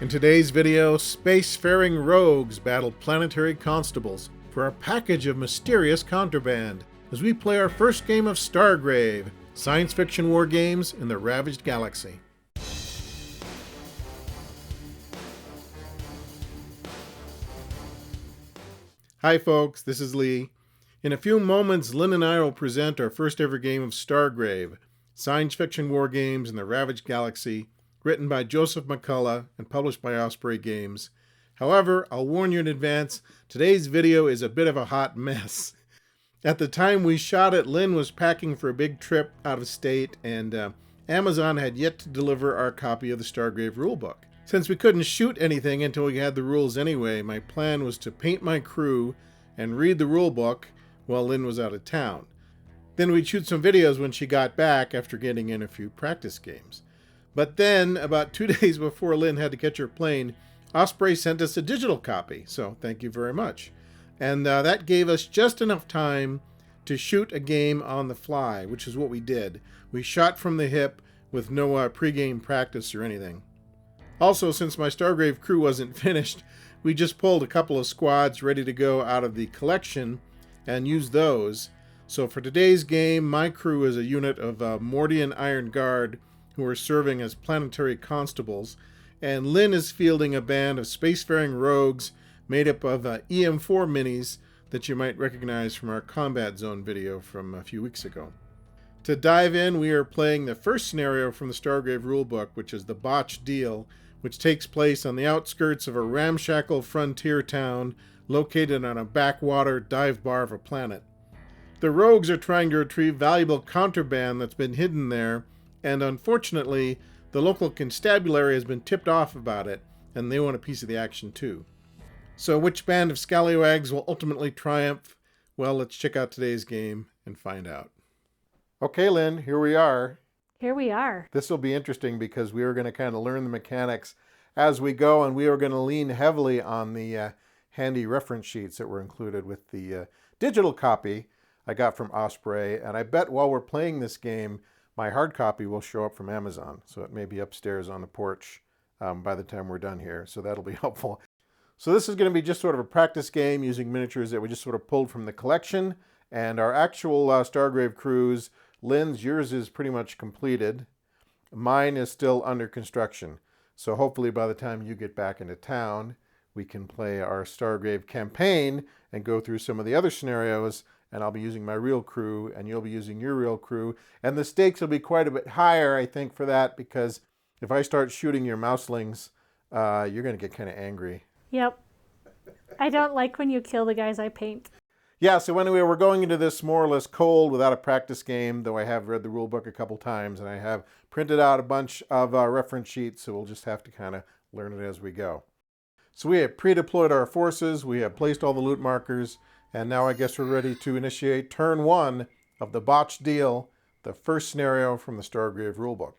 In today's video, spacefaring rogues battle planetary constables for a package of mysterious contraband as we play our first game of Stargrave, science fiction war games in the ravaged galaxy. Hi folks, this is Lee. In a few moments, Lynn and I will present our first ever game of Stargrave, science fiction war games in the ravaged galaxy, written by Joseph McCullough and published by Osprey Games. However, I'll warn you in advance, today's video is a bit of a hot mess. At the time we shot it, Lynn was packing for a big trip out of state, and Amazon had yet to deliver our copy of the Stargrave rulebook. Since we couldn't shoot anything until we had the rules anyway, my plan was to paint my crew and read the rulebook while Lynn was out of town. Then we'd shoot some videos when she got back after getting in a few practice games. But then, about 2 days before Lynn had to catch her plane, Osprey sent us a digital copy, so thank you very much. And that gave us just enough time to shoot a game on the fly, which is what we did. We shot from the hip with no pre-game practice or anything. Also, since my Stargrave crew wasn't finished, we just pulled a couple of squads ready to go out of the collection and used those. So for today's game, my crew is a unit of Mordian Iron Guard who are serving as planetary constables, and Lynn is fielding a band of spacefaring rogues made up of EM4 minis that you might recognize from our Combat Zone video from a few weeks ago. To dive in, we are playing the first scenario from the Stargrave rulebook, which is the Botched deal, which takes place on the outskirts of a ramshackle frontier town located on a backwater dive bar of a planet. The rogues are trying to retrieve valuable contraband that's been hidden there, and unfortunately, the local constabulary has been tipped off about it, and they want a piece of the action too. So which band of scallywags will ultimately triumph? Well, let's check out today's game and find out. Okay, Lynn, here we are. Here we are. This will be interesting because we are going to kind of learn the mechanics as we go, and we are going to lean heavily on the handy reference sheets that were included with the digital copy I got from Osprey, and I bet while we're playing this game, my hard copy will show up from Amazon, so it may be upstairs on the porch by the time we're done here, so that'll be helpful. So this is going to be just sort of a practice game using miniatures that we just sort of pulled from the collection, and our actual Stargrave crews, Lynn's, yours is pretty much completed. Mine is still under construction, so hopefully by the time you get back into town, we can play our Stargrave campaign and go through some of the other scenarios, and I'll be using my real crew, and you'll be using your real crew. And the stakes will be quite a bit higher, I think, for that, because if I start shooting your mouselings, you're going to get kind of angry. Yep. I don't like when you kill the guys I paint. Yeah, so anyway, we're going into this more or less cold without a practice game, though I have read the rule book a couple times, and I have printed out a bunch of reference sheets, so we'll just have to kind of learn it as we go. So we have pre-deployed our forces, we have placed all the loot markers, and now I guess we're ready to initiate turn one of the Botched deal, the first scenario from the Stargrave rulebook.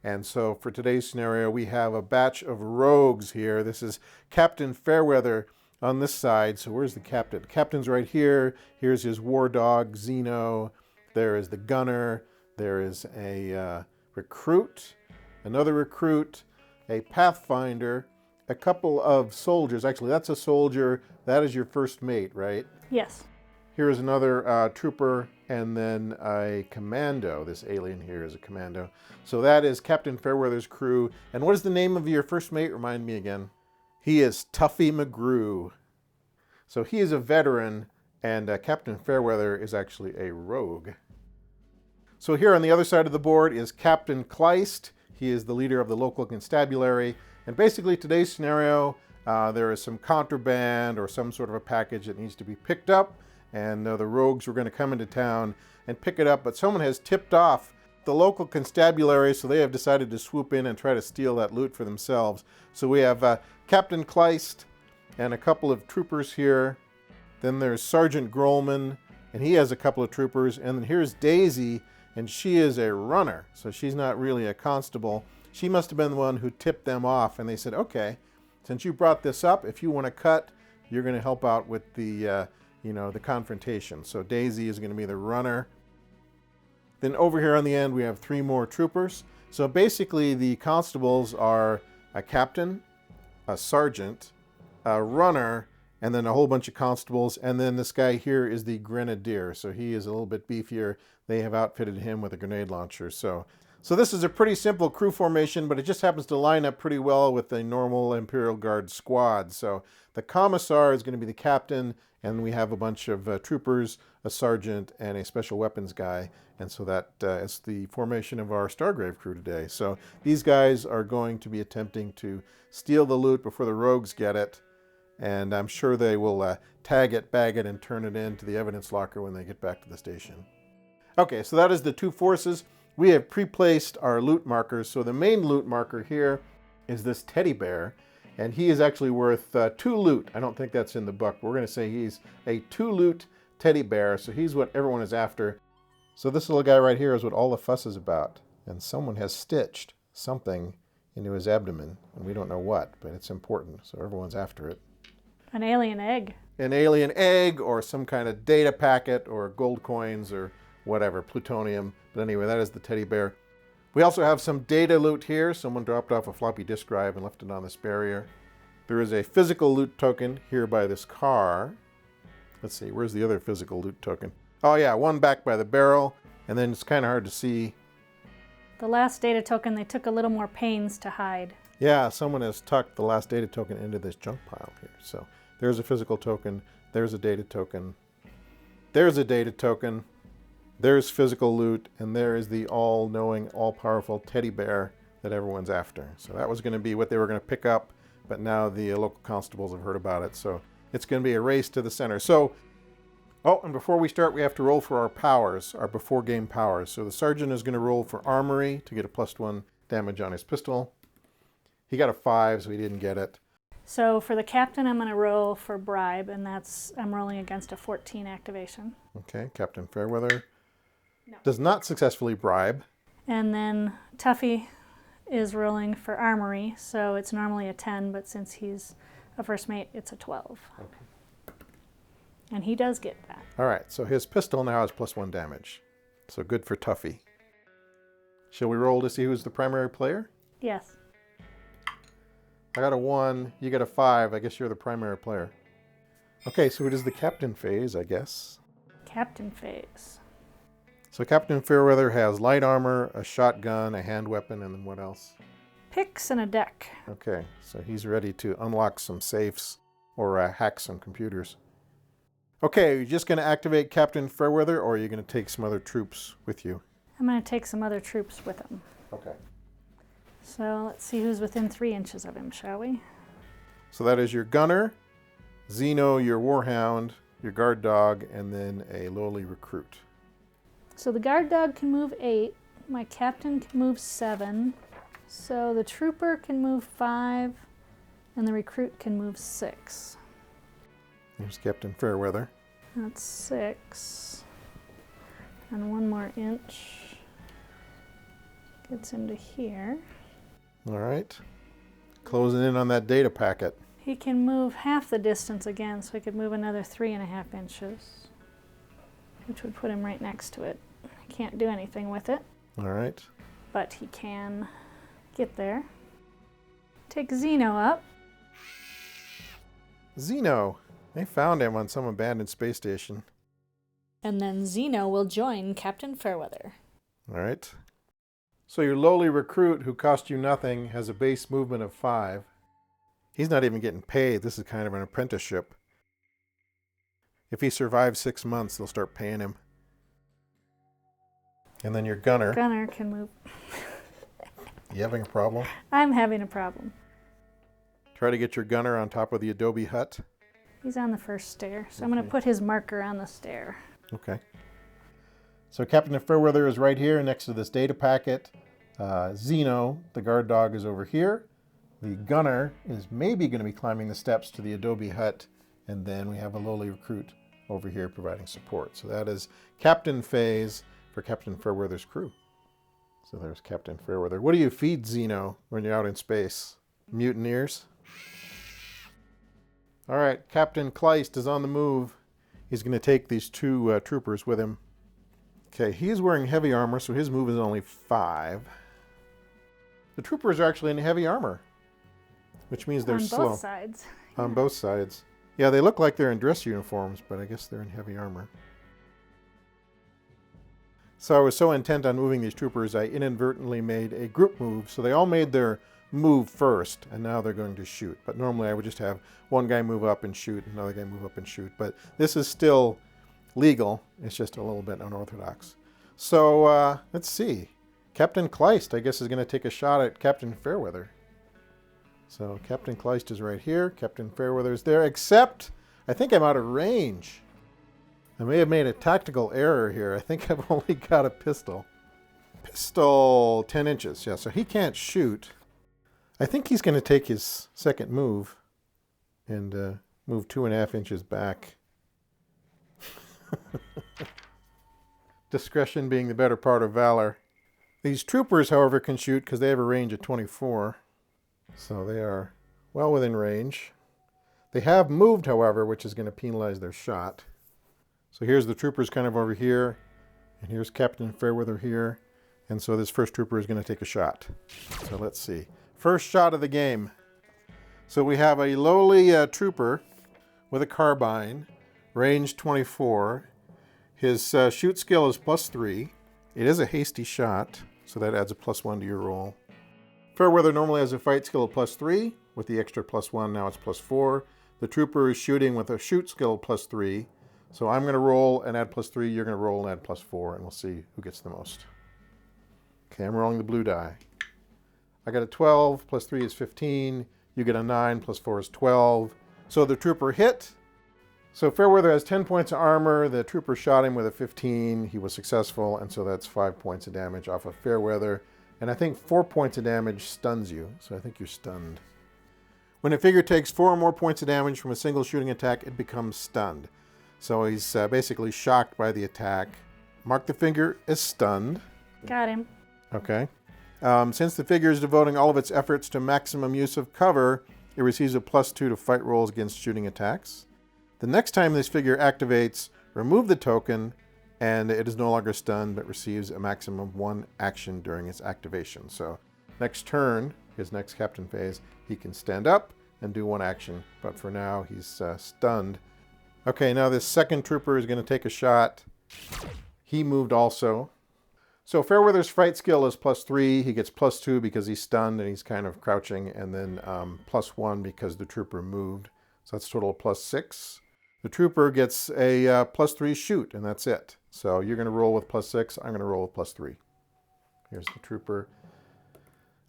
And so for today's scenario, we have a batch of rogues here. This is Captain Fairweather on this side. So where's the captain? Captain's right here. Here's his war dog, Zeno. There is the gunner. There is a recruit, another recruit, a pathfinder, a couple of soldiers. Actually, that's a soldier. That is your first mate, right? Yes. Here is another trooper, and then a commando. This alien here is a commando. So that is Captain Fairweather's crew. And what is the name of your first mate? Remind me again. He is Tuffy McGrew. So he is a veteran, and Captain Fairweather is actually a rogue. So here on the other side of the board is Captain Kleist. He is the leader of the local constabulary. And basically today's scenario, there is some contraband or some sort of a package that needs to be picked up, and the rogues were going to come into town and pick it up, but someone has tipped off the local constabulary, so they have decided to swoop in and try to steal that loot for themselves. So we have Captain Kleist and a couple of troopers here. Then there's Sergeant Grolman, and he has a couple of troopers. And then here's Daisy, and she is a runner, so she's not really a constable. She must have been the one who tipped them off, and they said, okay, since you brought this up, if you want to cut, you're going to help out with the, the confrontation. So Daisy is going to be the runner. Then over here on the end, we have 3 more troopers. So basically the constables are a captain, a sergeant, a runner, and then a whole bunch of constables. And then this guy here is the grenadier. So he is a little bit beefier. They have outfitted him with a grenade launcher. So this is a pretty simple crew formation, but it just happens to line up pretty well with the normal Imperial Guard squad. So the commissar is going to be the captain, and we have a bunch of troopers, a sergeant, and a special weapons guy. And so that is the formation of our Stargrave crew today. So these guys are going to be attempting to steal the loot before the rogues get it. And I'm sure they will tag it, bag it, and turn it into the evidence locker when they get back to the station. Okay, so that is the two forces. We have pre-placed our loot markers. So the main loot marker here is this teddy bear. And he is actually worth 2 loot. I don't think that's in the book. We're going to say he's a 2 loot teddy bear. So he's what everyone is after. So this little guy right here is what all the fuss is about. And someone has stitched something into his abdomen. And we don't know what, but it's important. So everyone's after it. An alien egg. An alien egg or some kind of data packet or gold coins or whatever, plutonium. But anyway, that is the teddy bear. We also have some data loot here. Someone dropped off a floppy disk drive and left it on this barrier. There is a physical loot token here by this car. Let's see, where's the other physical loot token? Oh yeah, one back by the barrel, and then it's kind of hard to see. The last data token, they took a little more pains to hide. Yeah, someone has tucked the last data token into this junk pile here. So there's a physical token, there's a data token, there's a data token, there's physical loot, and there is the all-knowing, all-powerful teddy bear that everyone's after. So that was going to be what they were going to pick up, but now the local constables have heard about it. So it's going to be a race to the center. So, oh, and before we start, we have to roll for our powers, our before-game powers. So the sergeant is going to roll for armory to get a +1 damage on his pistol. He got a 5, so he didn't get it. So for the captain, I'm going to roll for bribe, and I'm rolling against a 14 activation. Okay, Captain Fairweather No. does not successfully bribe. And then Tuffy is rolling for armory, so it's normally a 10, but since he's a first mate, it's a 12. Okay. And he does get that. All right, so his pistol now has +1 damage. So good for Tuffy. Shall we roll to see who's the primary player? Yes. I got a 1, you got a 5. I guess you're the primary player. Okay, so it is the captain phase, I guess. Captain phase. So Captain Fairweather has light armor, a shotgun, a hand weapon, and then what else? Picks and a deck. Okay, so he's ready to unlock some safes or hack some computers. Okay, are you just going to activate Captain Fairweather, or are you going to take some other troops with you? I'm going to take some other troops with him. Okay. So let's see who's within 3 inches of him, shall we? So that is your gunner, Zeno, your warhound, your guard dog, and then a lowly recruit. So the guard dog can move 8. My captain can move 7. So the trooper can move 5. And the recruit can move 6. There's Captain Fairweather. That's 6. And 1 more inch gets into here. All right. Closing in on that data packet. He can move half the distance again, so he could move another 3.5 inches, which would put him right next to it. He can't do anything with it, All right. but he can get there. Take Zeno up. Zeno. They found him on some abandoned space station. And then Zeno will join Captain Fairweather. All right. So your lowly recruit, who cost you nothing, has a base movement of 5. He's not even getting paid. This is kind of an apprenticeship. If he survives 6 months, they'll start paying him. And then your gunner. Gunner can move. You having a problem? I'm having a problem. Try to get your gunner on top of the adobe hut. He's on the first stair, so I'm going to put his marker on the stair. Okay. So Captain Fairweather is right here next to this data packet. Zeno, the guard dog, is over here. The gunner is maybe going to be climbing the steps to the adobe hut. And then we have a lowly recruit over here providing support. So that is Captain Phase for Captain Fairweather's crew. So there's Captain Fairweather. What do you feed Zeno when you're out in space? Mutineers? All right, Captain Kleist is on the move. He's going to take these 2 troopers with him. Okay, he's wearing heavy armor, so his move is only 5. The troopers are actually in heavy armor. which means they're on slow. both sides. On both sides. Yeah, they look like they're in dress uniforms, but I guess they're in heavy armor. So I was so intent on moving these troopers, I inadvertently made a group move. So they all made their move first, and now they're going to shoot. But normally I would just have one guy move up and shoot, another guy move up and shoot. But this is still legal. It's just a little bit unorthodox. So let's see. Captain Kleist, I guess, is going to take a shot at Captain Fairweather. So Captain Kleist is right here. Captain Fairweather is there, except I think I'm out of range. I may have made a tactical error here. I think I've only got a pistol. Pistol 10 inches. Yeah, so he can't shoot. I think he's going to take his second move and move 2.5 inches back. Discretion being the better part of valor. These troopers, however, can shoot because they have a range of 24. So they are well within range. They have moved, however, which is going to penalize their shot. So here's the troopers kind of over here, and here's Captain Fairweather here. And so this first trooper is going to take a shot. So let's see. First shot of the game. So we have a lowly trooper with a carbine, range 24. His shoot skill is +3. It is a hasty shot, so that adds a +1 to your roll. Fairweather normally has a fight skill of +3. With the extra +1, now it's +4. The trooper is shooting with a shoot skill of +3. So I'm going to roll and add +3. You're going to roll and add +4, and we'll see who gets the most. Okay, I'm rolling the blue die. I got a 12, +3 is 15. You get a 9, +4 is 12. So the trooper hit. So Fairweather has 10 points of armor. The trooper shot him with a 15. He was successful, and so that's 5 points of damage off of Fairweather. And I think 4 points of damage stuns you, so I think you're stunned. When a figure takes 4 or more points of damage from a single shooting attack, it becomes stunned. So he's basically shocked by the attack. Mark the figure as stunned. Got him. Okay. Since the figure is devoting all of its efforts to maximum use of cover, it receives a +2 to fight rolls against shooting attacks. The next time this figure activates, remove the token, and it is no longer stunned, but receives a maximum of 1 action during its activation. So next turn, his next captain phase, he can stand up and do 1 action, but for now he's stunned. Okay, now this second trooper is going to take a shot. He moved also. So Fairweather's fight skill is +3. He gets +2 because he's stunned and he's kind of crouching, and then +1 because the trooper moved. So that's a total of +6. The trooper gets a +3 shoot, and that's it. So you're going to roll with +6. I'm going to roll with +3. Here's the trooper.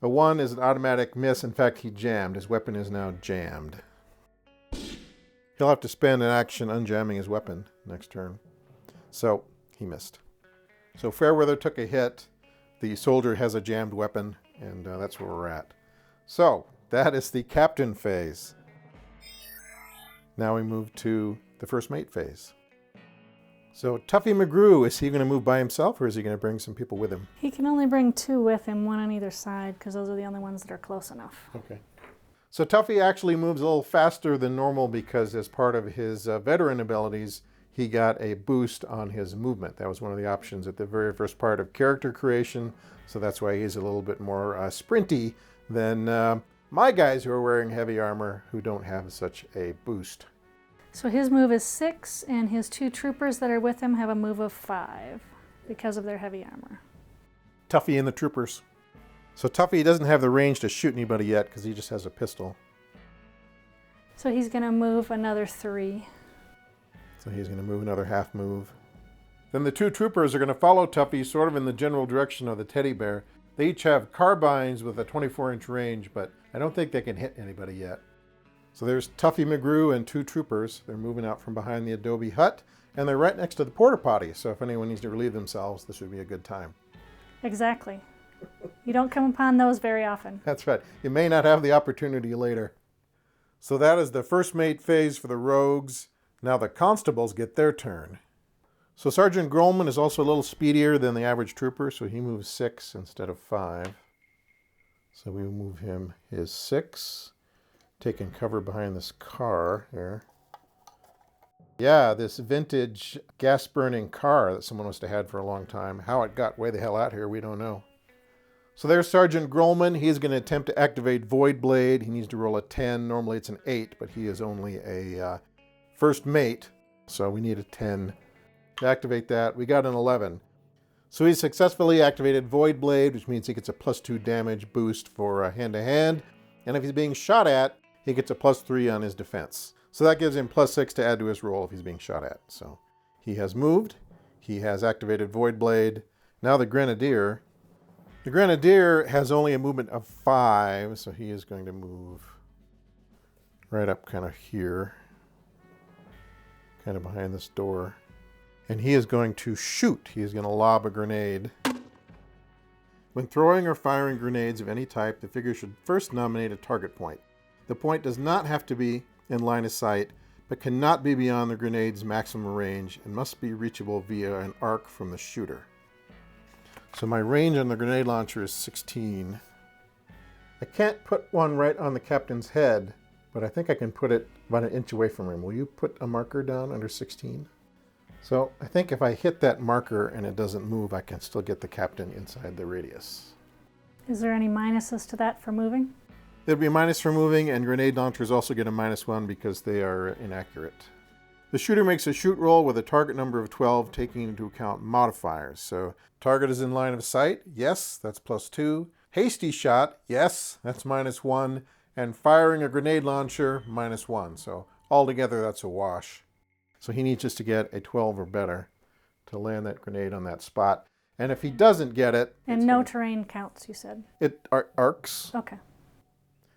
A 1 is an automatic miss. In fact, he jammed. His weapon is now jammed. He'll have to spend an action unjamming his weapon next turn. So he missed. So Fairweather took a hit. The soldier has a jammed weapon, and that's where we're at. So that is the captain phase. Now we move to the first mate phase. So Tuffy McGrew, is he going to move by himself, or is he going to bring some people with him? He can only bring 2 with him, 1 on either side, because those are the only ones that are close enough. Okay. So Tuffy actually moves a little faster than normal because as part of his veteran abilities, he got a boost on his movement. That was one of the options at the very first part of character creation. So that's why he's a little bit more sprinty than my guys who are wearing heavy armor who don't have such a boost. So his move is 6, and his 2 troopers that are with him have a move of 5 because of their heavy armor. Tuffy and the troopers. So Tuffy doesn't have the range to shoot anybody yet because he just has a pistol. So he's going to move another 3. So he's going to move another half move. Then the 2 troopers are going to follow Tuffy sort of in the general direction of the teddy bear. They each have carbines with a 24-inch range, but I don't think they can hit anybody yet. So there's Tuffy McGrew and 2 troopers. They're moving out from behind the adobe hut, and they're right next to the porta potty. So if anyone needs to relieve themselves, this would be a good time. Exactly. You don't come upon those very often. That's right. You may not have the opportunity later. So that is the first mate phase for the rogues. Now the constables get their turn. So Sergeant Grolman is also a little speedier than the average trooper, so he moves 6 instead of 5. So we move him his 6, taking cover behind this car here. Yeah, this vintage gas-burning car that someone must have had for a long time. How it got way the hell out here, we don't know. So there's Sergeant Grolman. He's going to attempt to activate Void Blade. He needs to roll a 10. Normally it's an 8, but he is only a first mate. So we need a 10 to activate that. We got an 11. So he successfully activated Void Blade, which means he gets a +2 damage boost for hand-to-hand. And if he's being shot at, he gets a +3 on his defense. So that gives him +6 to add to his roll if he's being shot at. So he has moved. He has activated Void Blade. Now the Grenadier. The Grenadier has only a movement of 5, so he is going to move right up kind of here, kind of behind this door. And he is going to shoot. He is going to lob a grenade. When throwing or firing grenades of any type, the figure should first nominate a target point. The point does not have to be in line of sight, but cannot be beyond the grenade's maximum range and must be reachable via an arc from the shooter. So my range on the grenade launcher is 16. I can't put one right on the captain's head, but I think I can put it about an inch away from him. Will you put a marker down under 16? So I think if I hit that marker and it doesn't move, I can still get the captain inside the radius. Is there any minuses to that for moving? There'd be a minus for moving, and grenade launchers also get a -1 because they are inaccurate. The shooter makes a shoot roll with a target number of 12, taking into account modifiers. So target is in line of sight, yes, that's +2. Hasty shot, yes, that's -1. And firing a grenade launcher, -1. So altogether, that's a wash. So he needs just to get a 12 or better to land that grenade on that spot. And if he doesn't get it... And no terrain counts, you said? It arcs. Okay.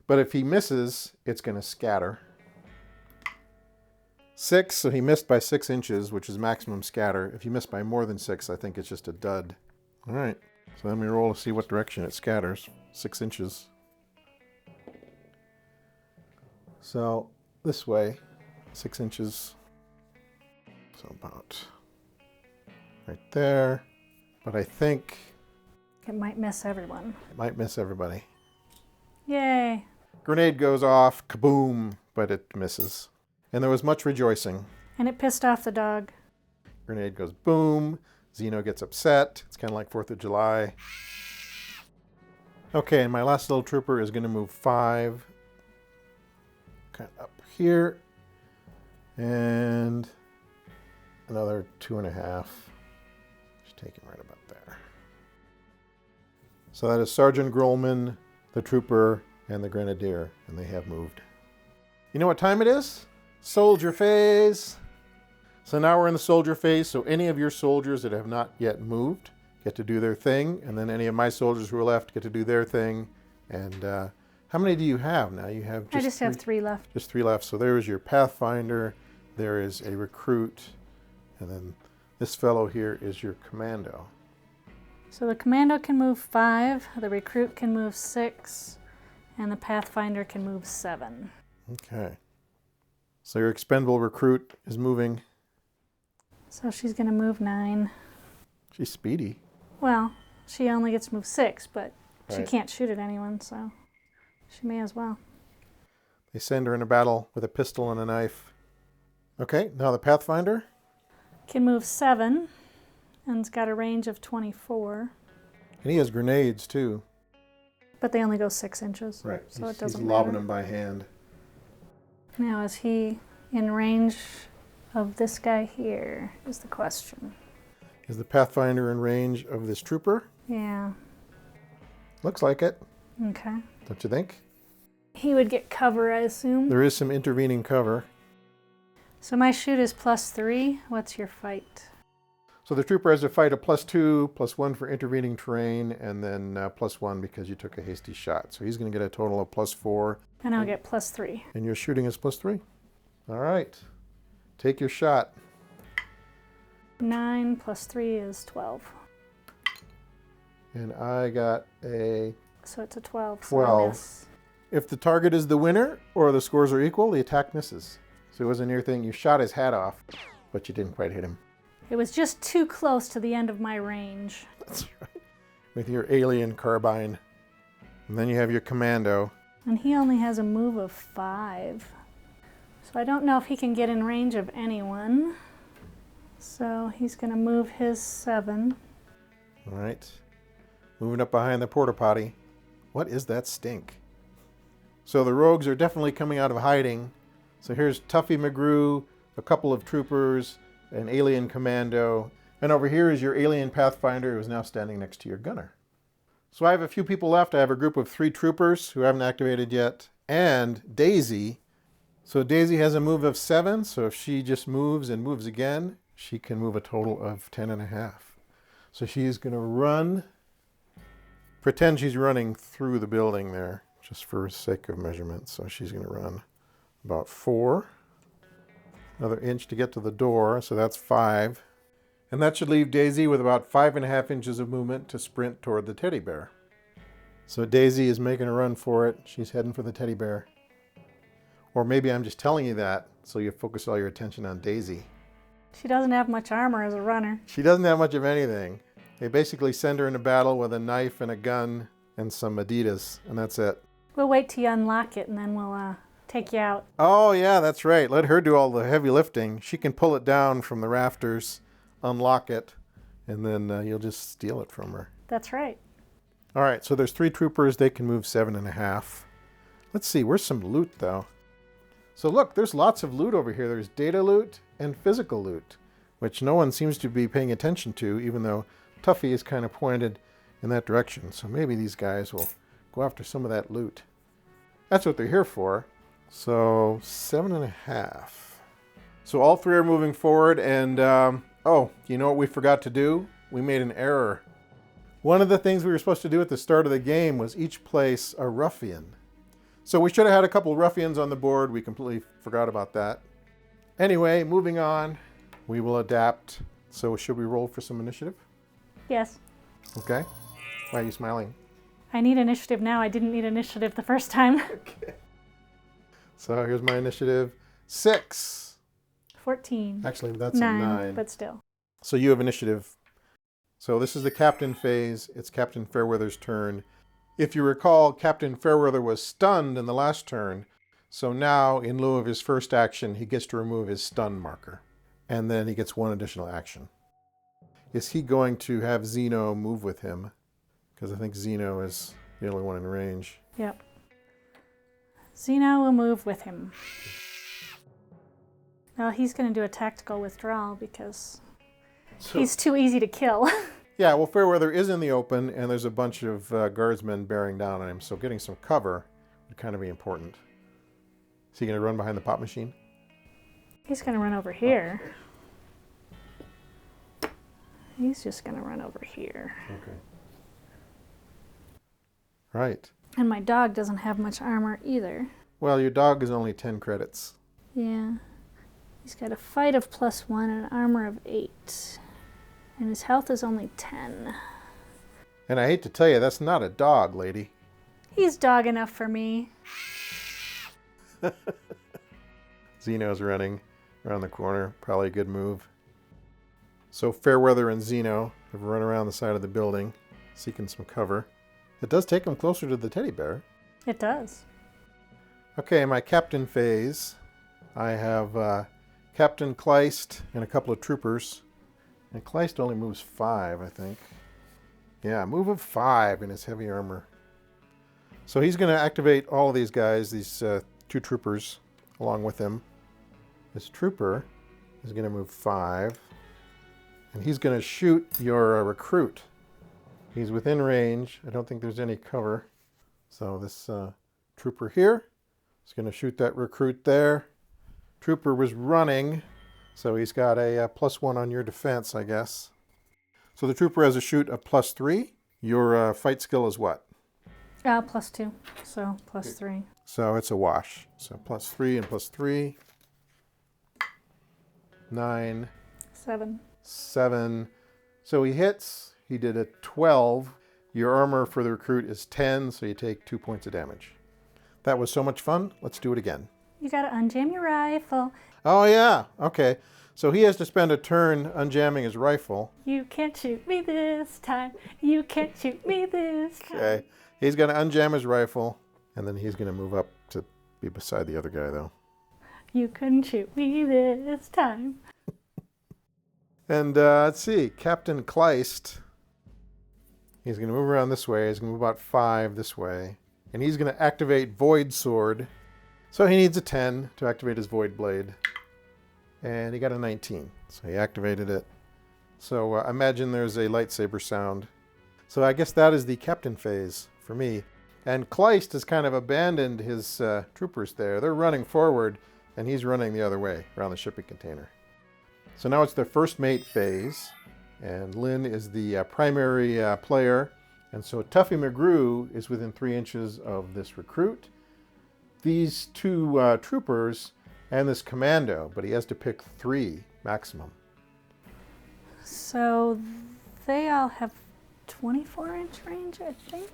But if he misses, it's going to scatter. 6, so he missed by 6 inches, which is maximum scatter. If you miss by more than 6, I think it's just a dud. All right, so then we roll to see what direction it scatters. 6 inches. So this way, 6 inches. So about right there. But I think it might miss everyone. It might miss everybody. Yay. Grenade goes off, kaboom, but it misses. And there was much rejoicing. And it pissed off the dog. Grenade goes boom. Xeno gets upset. It's kind of like 4th of July. Okay, and my last little trooper is going to move 5. Kind of up here. And another 2.5. Just take him right about there. So that is Sergeant Grolman, the trooper, and the Grenadier, and they have moved. You know what time it is? Soldier phase. So now we're in the soldier phase, so any of your soldiers that have not yet moved get to do their thing, and then any of my soldiers who are left get to do their thing. And how many do you have now? You have just I just have 3 left. Just 3 left. So there is your Pathfinder, there is a recruit, and then this fellow here is your commando. So the commando can move 5, the recruit can move 6, and the Pathfinder can move 7. Okay. So your expendable recruit is moving. So she's going to move 9. She's speedy. Well, she only gets to move 6, but she Right. can't shoot at anyone, so she may as well. They send her in a battle with a pistol and a knife. Okay, now the Pathfinder. Can move 7, and it's got a range of 24. And he has grenades too. But they only go 6 inches. Right. So it doesn't he's lobbing matter. them by hand. Now, is he in range of this guy here, is the question. Is the Pathfinder in range of this trooper? Yeah. Looks like it. Okay. Don't you think? He would get cover, I assume. There is some intervening cover. So my shoot is +3. What's your fight? So the trooper has to fight a +2, +1 for intervening terrain, and then +1 because you took a hasty shot. So he's going to get a total of +4. And I'll get +3. And your shooting is +3. All right. Take your shot. 9 + 3 is 12. And I got a So it's a 12. 12. So I miss. If the target is the winner or the scores are equal, the attack misses. So it was a near thing. You shot his hat off, but you didn't quite hit him. It was just too close to the end of my range. That's right. With your alien carbine. And then you have your commando. And he only has a move of 5. So I don't know if he can get in range of anyone. So he's going to move his 7. All right. moving up behind the porta potty. What is that stink? So the rogues are definitely coming out of hiding. So here's Tuffy McGrew, a couple of troopers, an alien commando, and over here is your alien pathfinder who is now standing next to your gunner. So I have a few people left. I have a group of 3 troopers who haven't activated yet, and Daisy. So Daisy has a move of 7, so if she just moves and moves again, she can move a total of 10.5. So she's going to run, pretend she's running through the building there, just for sake of measurement. So she's going to run about 4. Another inch to get to the door, so that's 5. And that should leave Daisy with about 5.5 inches of movement to sprint toward the teddy bear. So Daisy is making a run for it. She's heading for the teddy bear. Or maybe I'm just telling you that so you focus all your attention on Daisy. She doesn't have much armor as a runner. She doesn't have much of anything. They basically send her into battle with a knife and a gun and some Adidas, and that's it. We'll wait till you unlock it and then we'll take you out. Oh yeah, that's right. Let her do all the heavy lifting. She can pull it down from the rafters, unlock it, and then you'll just steal it from her. That's right. All right, so there's 3 troopers. They can move 7.5. Let's see, where's some loot though? So look, there's lots of loot over here. There's data loot and physical loot, which no one seems to be paying attention to, even though Tuffy is kind of pointed in that direction. So maybe these guys will go after some of that loot. That's what they're here for. So 7.5. So all 3 are moving forward, and oh, you know what we forgot to do? We made an error. One of the things we were supposed to do at the start of the game was each place a ruffian. So we should have had a couple ruffians on the board. We completely forgot about that. Anyway, moving on. We will adapt. So should we roll for some initiative? Yes. Okay. Why are you smiling? I need initiative now. I didn't need initiative the first time. Okay. So here's my initiative. 6. 14. Actually, that's a 9. But still. So you have initiative. So this is the captain phase. It's Captain Fairweather's turn. If you recall, Captain Fairweather was stunned in the last turn. So now, in lieu of his first action, he gets to remove his stun marker. And then he gets 1 additional action. Is he going to have Zeno move with him? Because I think Zeno is the only one in range. Yep. Zeno will move with him. Well, he's going to do a tactical withdrawal because he's too easy to kill. Yeah, well, Fairweather is in the open, and there's a bunch of guardsmen bearing down on him, so getting some cover would kind of be important. Is he going to run behind the pop machine? He's going to run over here. He's just going to run over here. Okay. Right. And my dog doesn't have much armor either. Well, your dog is only 10 credits. Yeah. He's got a fight of +1 and an armor of 8. And his health is only 10. And I hate to tell you, that's not a dog, lady. He's dog enough for me. Zeno's running around the corner. Probably a good move. So Fairweather and Zeno have run around the side of the building, seeking some cover. It does take them closer to the teddy bear. It does. Okay, my captain phase. I have Captain Kleist and a couple of troopers. And Kleist only moves 5, I think. Yeah, move of 5 in his heavy armor. So he's going to activate all of these guys, these 2 troopers, along with him. This trooper is going to move 5. And he's going to shoot your recruit. He's within range. I don't think there's any cover. So this trooper here is going to shoot that recruit there. Trooper was running, so he's got a +1 on your defense, I guess. So the trooper has a shoot of +3. Your fight skill is what? +2, so +3. So it's a wash. So +3 and +3. 9. 7. 7. So he hits. He did a 12. Your armor for the recruit is 10, so you take 2 points of damage. That was so much fun. Let's do it again. You gotta unjam your rifle. Oh, yeah. Okay. So he has to spend a turn unjamming his rifle. You can't shoot me this time. You can't shoot me this time. Okay. He's going to unjam his rifle, and then he's going to move up to be beside the other guy, though. You couldn't shoot me this time. And let's see. Captain Kleist He's going to move around this way. He's going to move about 5 this way. And he's going to activate Void Sword. So he needs a 10 to activate his Void Blade. And he got a 19. So he activated it. So imagine there's a lightsaber sound. So I guess that is the captain phase for me. And Kleist has kind of abandoned his troopers there. They're running forward, and he's running the other way around the shipping container. So now it's their first mate phase. And Lynn is the primary player. And so Tuffy McGrew is within 3 inches of this recruit. These 2 troopers and this commando, but he has to pick 3 maximum. So they all have 24-inch range, I think.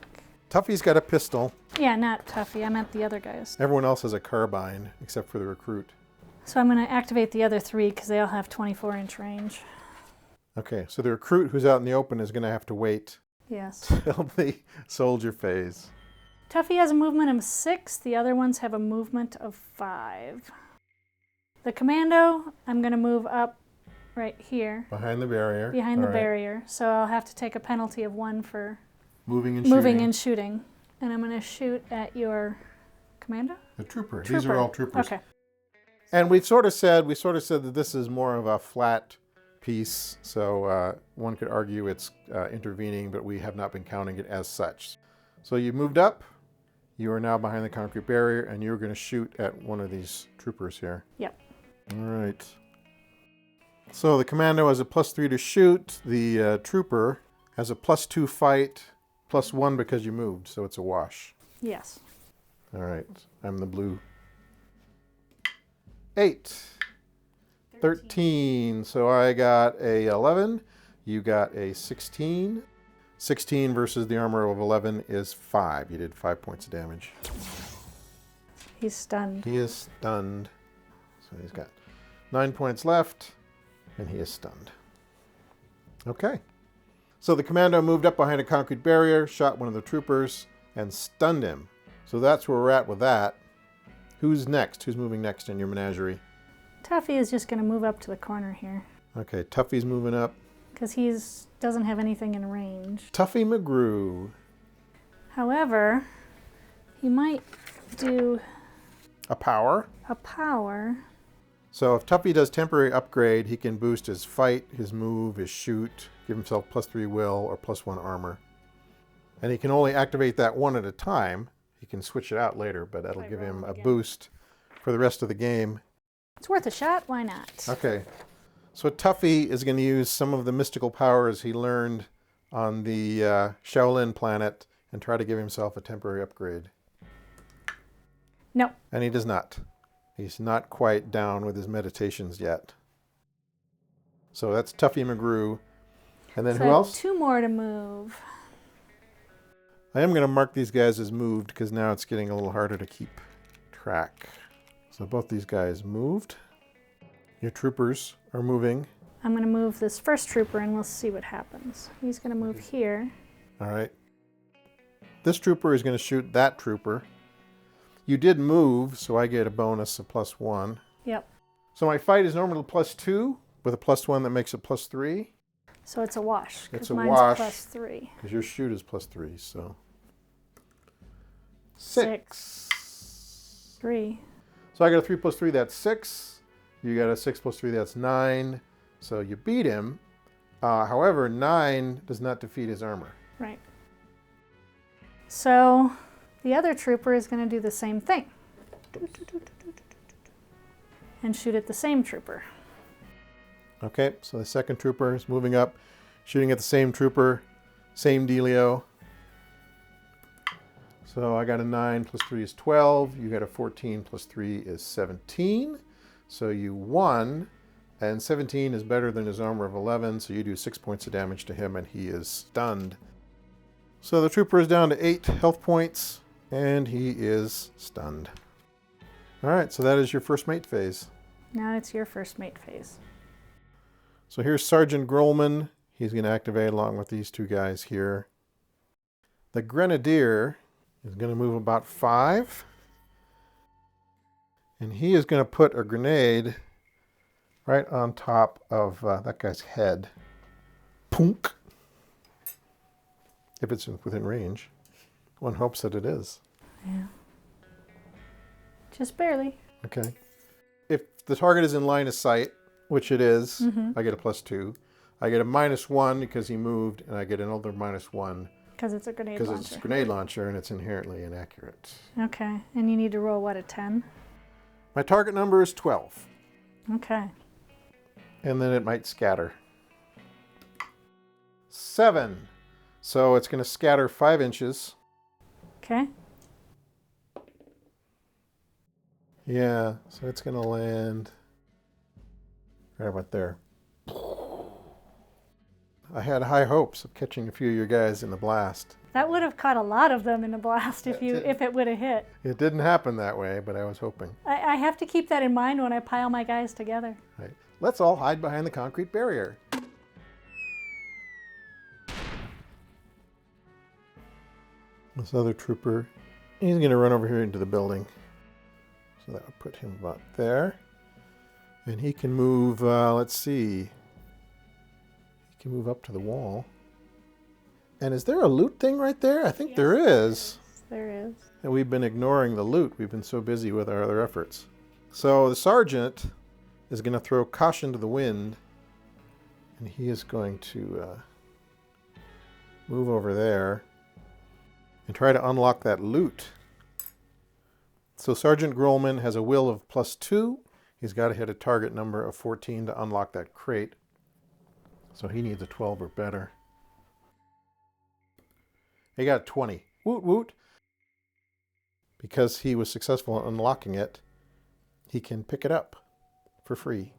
Tuffy's got a pistol. Yeah, not Tuffy. I meant the other guys. Everyone else has a carbine, except for the recruit. So I'm going to activate the other 3 because they all have 24-inch range. Okay, so the recruit who's out in the open is going to have to wait Yes. till the soldier phase. Tuffy has a movement of 6. The other ones have a movement of 5. The commando, I'm going to move up right here. Behind the barrier. Behind the All right. barrier. So I'll have to take a penalty of 1 for Moving and moving shooting. and shooting. And I'm going to shoot at your commando? The trooper. These are all troopers. Okay. And we sort of said that this is more of a flat piece, so one could argue it's intervening, but we have not been counting it as such. So you moved up, you are now behind the concrete barrier, and you're going to shoot at one of these troopers here. Yep. All right. So the commando has a +3 to shoot. The trooper has a +2 fight, +1 because you moved, so it's a wash. Yes. All right. I'm the blue. 8. 13. So I got a 11. You got a 16. 16 versus the armor of 11 is 5. You did 5 points of damage. He's stunned. He is stunned. So he's got 9 points left, and he is stunned. Okay. So the commando moved up behind a concrete barrier, shot one of the troopers, and stunned him. So that's where we're at with that. Who's next? Who's moving next in your menagerie? Tuffy is just going to move up to the corner here Okay, Tuffy's moving up. because he doesn't have anything in range. Tuffy McGrew. However, he might do A power. a power. So if Tuffy does temporary upgrade, he can boost his fight, his move, his shoot, give himself +3 will or +1 armor. And he can only activate that one at a time. He can switch it out later, but that'll give him a boost for the rest of the game. It's worth a shot. Why not? Okay. So Tuffy is going to use some of the mystical powers he learned on the Shaolin planet and try to give himself a temporary upgrade. No. And he does not. He's not quite down with his meditations yet. So that's Tuffy McGrew. And then So who else? 2 more to move. I am going to mark these guys as moved because now it's getting a little harder to keep track. So both these guys moved. Your troopers are moving. I'm going to move this first trooper and we'll see what happens. He's going to move here. All right. This trooper is going to shoot that trooper. You did move, so I get a bonus of +1. Yep. So my fight is normally +2 with a +1 that makes it +3. So it's a wash. It's 'cause a mine's wash. +3. Because your shoot is +3, so. 6. 3. So I got a 3 + 3, that's 6. You got a 6 + 3, that's 9. So you beat him. However, 9 does not defeat his armor. Right. So the other trooper is going to do the same thing. And shoot at the same trooper. Okay, so the second trooper is moving up, shooting at the same trooper, same dealio. So I got a 9 + 3 is 12. You got a 14 + 3 is 17. So you won, and 17 is better than his armor of 11, so you do 6 points of damage to him, and he is stunned. So the trooper is down to 8 health points, and he is stunned. All right, so that is your first mate phase. Now it's your first mate phase. So here's Sergeant Grolman. He's going to activate along with these 2 guys here. The Grenadier is going to move about 5. And he is going to put a grenade right on top of that guy's head. Punk. if it's within range. One hopes that it is. Yeah. Just barely. Okay. If the target is in line of sight, which it is, I get a +2. I get a -1 because he moved, and I get another -1 because it's a grenade launcher. Because it's a grenade launcher, and it's inherently inaccurate. Okay. And you need to roll, what, a 10? My target number is 12. Okay. And then it might scatter. 7. So it's going to scatter 5 inches. Okay. Yeah, so it's going to land right about there. I had high hopes of catching a few of your guys in the blast. That would have caught a lot of them in the blast if it would have hit. It didn't happen that way, but I was hoping. I have to keep that in mind when I pile my guys together. Right. Let's all hide behind the concrete barrier. This other trooper, he's going to run over here into the building. So that would put him about there. And he can move, let's see. He can move up to the wall. And is there a loot thing right there? I think yes, there is. There is. And we've been ignoring the loot. We've been so busy with our other efforts. So the sergeant is going to throw caution to the wind. And he is going to move over there and try to unlock that loot. So Sergeant Grolman has a will of +2. He's got to hit a target number of 14 to unlock that crate. So he needs a 12 or better. He got 20. Woot woot. Because he was successful in unlocking it, he can pick it up for free.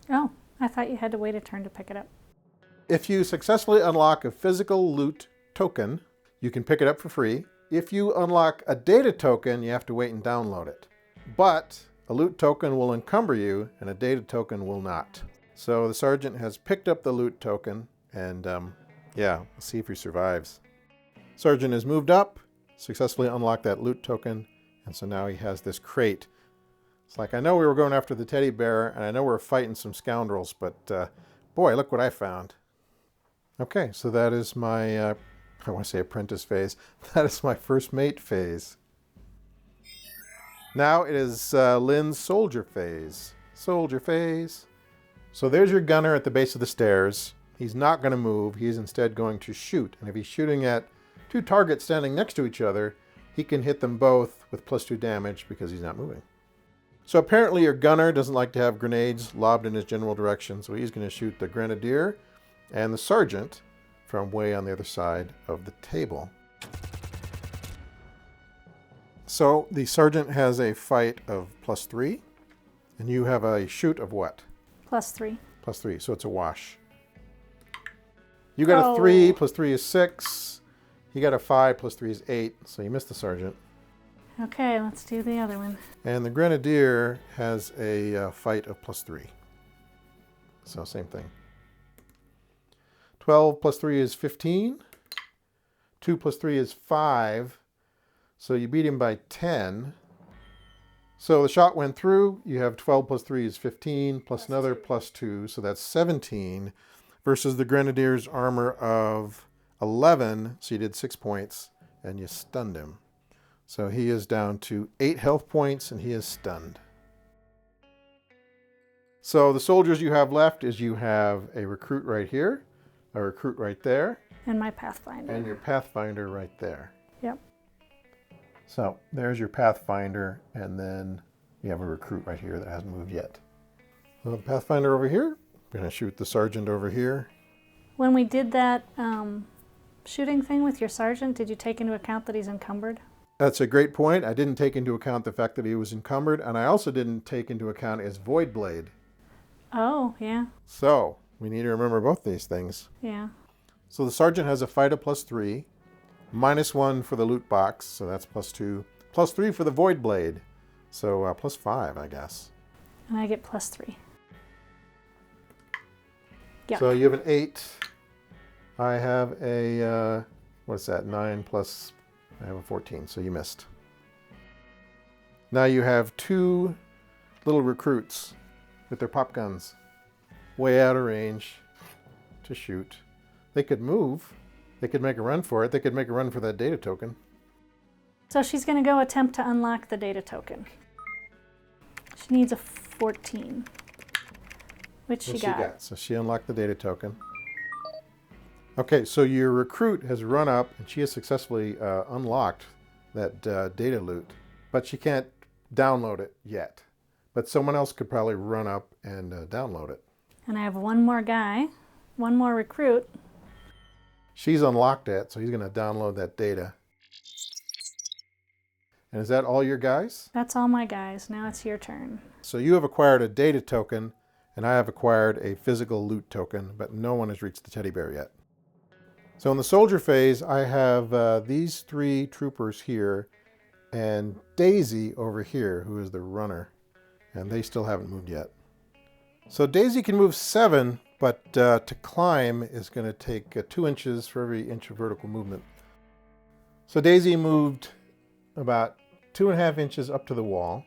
Oh, I thought you had to wait a turn to pick it up. If you successfully unlock a physical loot token, you can pick it up for free. If you unlock a data token, you have to wait and download it. But a loot token will encumber you, and a data token will not. So the sergeant has picked up the loot token, and yeah, we'll see if he survives. Sergeant has moved up, successfully unlocked that loot token, and so now he has this crate. It's like, I know we were going after the teddy bear, and I know we're fighting some scoundrels, but boy, look what I found. Okay, so that is my, I want to say apprentice phase. That is my first mate phase. Now it is Lynn's soldier phase. Soldier phase. So there's your gunner at the base of the stairs. He's not going to move. He's instead going to shoot. And if he's shooting at 2 targets standing next to each other, he can hit them both with +2 damage because he's not moving. So apparently your gunner doesn't like to have grenades lobbed in his general direction, so he's going to shoot the grenadier and the sergeant from way on the other side of the table. So the sergeant has a fight of +3, and you have a shoot of what? +3. +3, so it's a wash. You got a 3, +3 is 6. He got a 5, +3 is 8, so you missed the sergeant. Okay, let's do the other one. And the grenadier has a fight of +3. So same thing. 12 +3 is 15. 2 +3 is 5. So you beat him by 10. So the shot went through. You have 12 +3 is 15, plus another +2. So that's 17 versus the grenadier's armor of 11. So you did 6 points and you stunned him. So he is down to 8 health points and he is stunned. So the soldiers you have left is you have a recruit right here, a recruit right there, and my Pathfinder. And your Pathfinder right there. Yep. So there's your Pathfinder, and then you have a recruit right here that hasn't moved yet. So the Pathfinder over here, I'm going to shoot the sergeant over here. When we did that shooting thing with your sergeant, did you take into account that he's encumbered? That's a great point. I didn't take into account the fact that he was encumbered, and I also didn't take into account his Void Blade. Oh, yeah. So we need to remember both these things. Yeah. So the sergeant has a fight of +3, -1 for the loot box, so that's +2, +3 for the Void Blade, so +5, I guess. And I get +3. Yeah. So you have an 8. I have a, what's that, 9 plus, I have a 14, so you missed. Now you have 2 little recruits with their pop guns way out of range to shoot. They could move, They could make a run for it. They could make a run for that data token. So she's going to go attempt to unlock the data token. She needs a 14, which she got. So she unlocked the data token. Okay, so your recruit has run up and she has successfully unlocked that data loot, but she can't download it yet. But someone else could probably run up and download it. And I have one more guy, one more recruit. She's unlocked it, so he's going to download that data. And is that all your guys? That's all my guys. Now it's your turn. So you have acquired a data token, and I have acquired a physical loot token, but no one has reached the teddy bear yet. So in the soldier phase, I have these 3 troopers here and Daisy over here, who is the runner, and they still haven't moved yet. So Daisy can move 7, but to climb is going to take 2 inches for every inch of vertical movement. So Daisy moved about 2.5 inches up to the wall,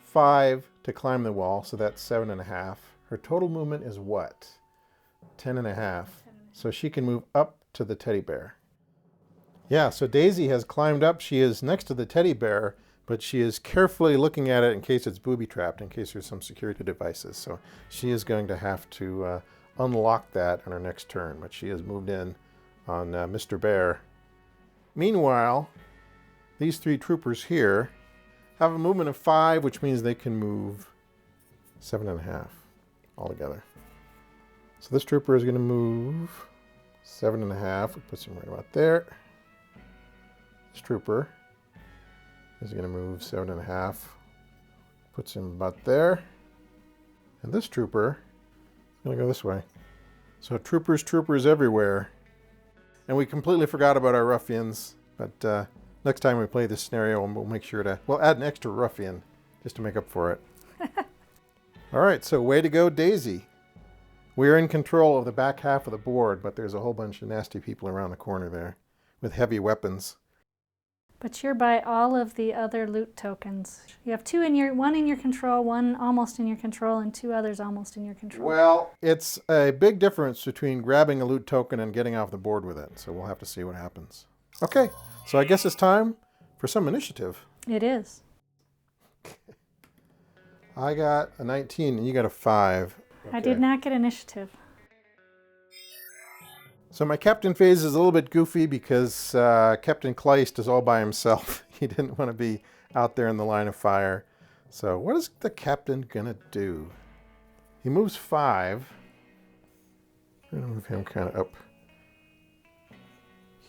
5 to climb the wall, so that's 7.5. Her total movement is what? 10.5. So she can move up to the teddy bear. Yeah, so Daisy has climbed up. She is next to the teddy bear, but she is carefully looking at it in case it's booby-trapped, in case there's some security devices. So she is going to have to unlock that on her next turn, but she has moved in on Mr. Bear. Meanwhile, these 3 troopers here have a movement of 5, which means they can move 7.5 altogether. So this trooper is going to move 7.5. It puts him right about there. This trooper is going to move 7.5. Puts him about there. And this trooper is going to go this way. So troopers everywhere. And we completely forgot about our ruffians. But next time we play this scenario, we'll make sure to, we'll add an extra ruffian just to make up for it. All right, so way to go, Daisy. We're in control of the back half of the board, but there's a whole bunch of nasty people around the corner there with heavy weapons. But you're by all of the other loot tokens. You have 2 in your, 1 in your control, 1 almost in your control, and 2 others almost in your control. Well, it's a big difference between grabbing a loot token and getting off the board with it, so we'll have to see what happens. Okay, so I guess it's time for some initiative. It is. I got a 19 and you got a 5. Okay. I did not get initiative. So my captain phase is a little bit goofy because Captain Kleist is all by himself. He didn't want to be out there in the line of fire. So what is the captain going to do? He moves 5. I'm going to move him kind of up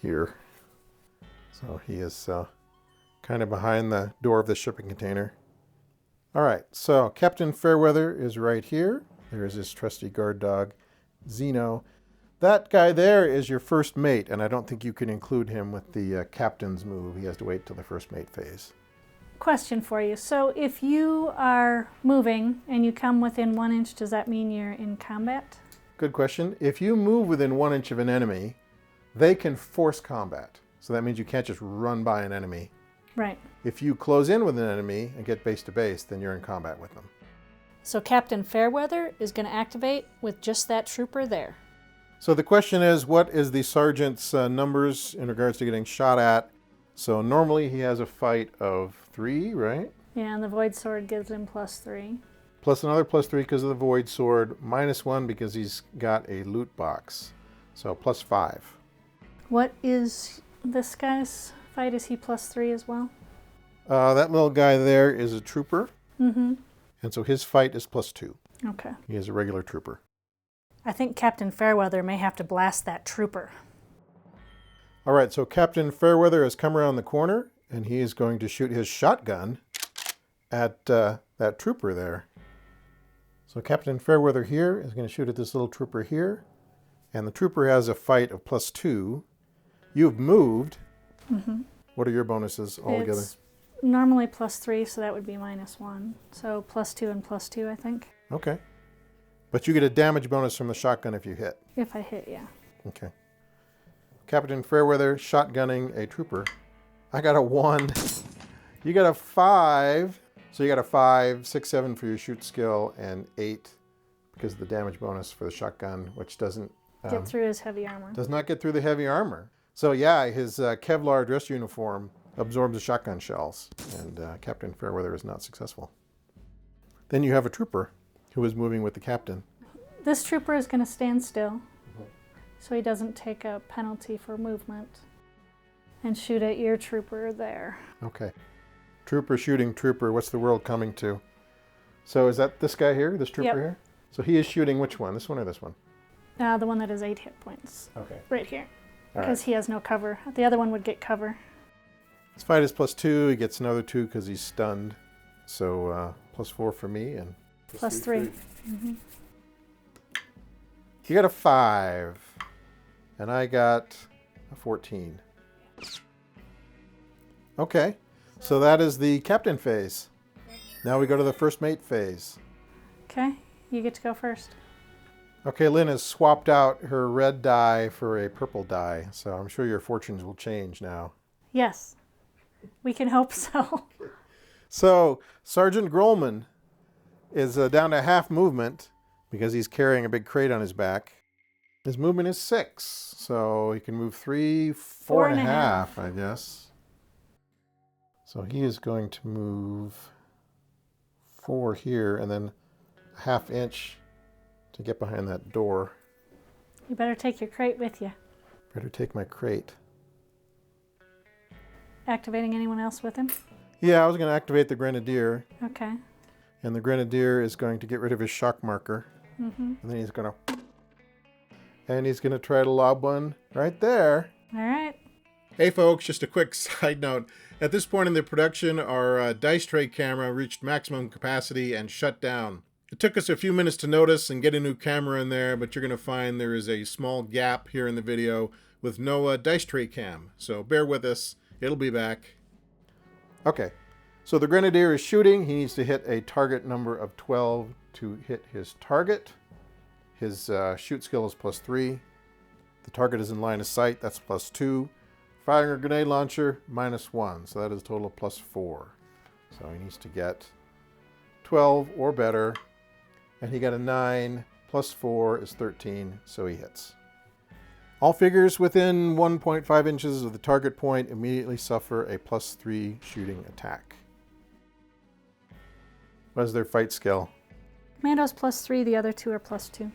here. So he is kind of behind the door of the shipping container. All right, so Captain Fairweather is right here. There's his trusty guard dog, Zeno. That guy there is your first mate, and I don't think you can include him with the captain's move. He has to wait till the first mate phase. Question for you. So if you are moving and you come within 1 inch, does that mean you're in combat? Good question. If you move within 1 inch of an enemy, they can force combat. So that means you can't just run by an enemy. Right. If you close in with an enemy and get base to base, then you're in combat with them. So Captain Fairweather is going to activate with just that trooper there. So the question is, what is the sergeant's numbers in regards to getting shot at? So normally he has a fight of 3, right? Yeah, and the Void Sword gives him +3. Plus another +3 because of the Void Sword, -1 because he's got a loot box. So +5. What is this guy's fight? Is he +3 as well? That little guy there is a trooper. Mm-hmm. And so his fight is +2. Okay. He is a regular trooper. I think Captain Fairweather may have to blast that trooper. All right, so Captain Fairweather has come around the corner, and he is going to shoot his shotgun at that trooper there. So Captain Fairweather here is going to shoot at this little trooper here, and the trooper has a fight of +2. You've moved. Mm-hmm. What are your bonuses altogether? It's normally +3, so that would be -1. So +2 and +2, I think. Okay. But you get a damage bonus from the shotgun if you hit. If I hit, yeah. Okay. Captain Fairweather shotgunning a trooper. I got a 1. You got a 5. So you got a 5, 6, 7 for your shoot skill, and 8 because of the damage bonus for the shotgun, which doesn't Get through his heavy armor. Does not get through the heavy armor. So yeah, his Kevlar dress uniform absorbs the shotgun shells, and Captain Fairweather is not successful. Then you have a trooper who is moving with the captain. This trooper is going to stand still, so he doesn't take a penalty for movement, and shoot at your trooper there. Okay. Trooper shooting trooper. What's the world coming to? So is that this guy here, this trooper here? So he is shooting which one? This one or this one? The one that has 8 hit points. Okay. Right here. Because he has no cover. The other one would get cover. His fight is +2. He gets another 2 because he's stunned. So +4 for me and +3. You got a 5. And I got a 14. Okay. So that is the captain phase. Now we go to the first mate phase. Okay. You get to go first. Okay, Lynn has swapped out her red die for a purple die, so I'm sure your fortunes will change now. Yes. We can hope so. So, Sergeant Grolman is down to half movement because he's carrying a big crate on his back. His movement is 6, so he can move 3, 4.5, I guess. So he is going to move 4 here and then a ½ inch to get behind that door. You better take your crate with you. Better take my crate. Activating anyone else with him? Yeah, I was going to activate the Grenadier. Okay. And the Grenadier is going to get rid of his shock marker. And then he's going to... And he's going to try to lob one right there. All right. Hey folks, just a quick side note. At this point in the production, our dice tray camera reached maximum capacity and shut down. It took us a few minutes to notice and get a new camera in there, but you're going to find there is a small gap here in the video with no dice tray cam. So bear with us. It'll be back. Okay. So the Grenadier is shooting. He needs to hit a target number of 12 to hit his target. His shoot skill is +3. The target is in line of sight. That's +2. Firing a grenade launcher, -1. So that is a total of +4. So he needs to get 12 or better. And he got a 9. +4 is 13. So he hits. All figures within 1.5 inches of the target point immediately suffer a +3 shooting attack. What is their fight skill? Commando's +3, the other 2 are +2.